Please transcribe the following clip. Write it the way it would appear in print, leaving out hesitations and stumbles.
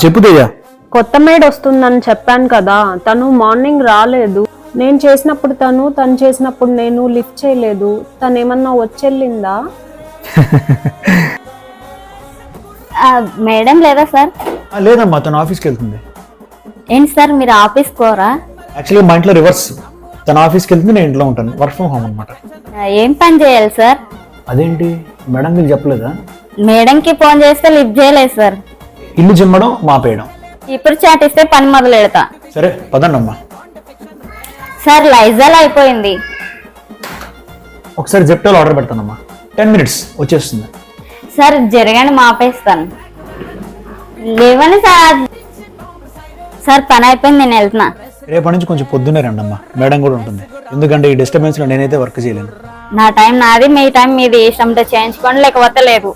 చెప్పు తేజ. కొత్త మేడ్ వస్తుందని చెప్పాను కదా, తను మార్నింగ్ రాలేదు. నేను చేసినప్పుడు తను చేసినప్పుడు నేను లిఫ్ట్ చేయలేదు. తను ఏమన్నా వచ్చెళ్ళిందా? మేడం లేదా సార్? లేదమ్మా, తను ఆఫీస్కి వెళ్తుంది. ఏంటి సార్ మీరు ఆఫీస్ కోరా? యాక్చువల్లీ మా ఇంట్లో రివర్స్, తన ఆఫీస్కి వెళ్తుంది, నేను ఇంట్లో ఉంటాను. వర్క్ ఫ్రమ్ హోమ్ అనమాట. ఏం పని చేయాలి సార్? అదేంటి మేడం మీకు చెప్పలేదా? మేడంకి ఫోన్ చేస్తే లిఫ్ట్ చేయలేదు సార్. ఇల్లు చిమ్మడం మాపేయడం. ఇప్పుడు చాటిస్తే పని మొదలు పెడతా. సరే పదండమ్మా. సార్ లైజాల్ అయిపోయింది. ఒకసారి జెప్టోలో ఆర్డర్ పెడతానమ్మా, 10 minutes వచ్చేస్తుంది. సార్ జరగండి మాపేస్తాను. లేవని సార్. సార్ పని అయిపోయింది, నేను వెళ్తున్నా. రేపటి నుంచి కొంచెం పొద్దున్నే రండమ్మా, మేడం కూడా ఉంటుంది. ఎందుకంటే ఈ డిస్టర్బెన్స్ లో నేనైతే వర్క్ చేయలేను. నా టైం నాది, మీ టైం మీది. ఇష్టంతో చేయించుకోండి, లేకపోతే లేదు.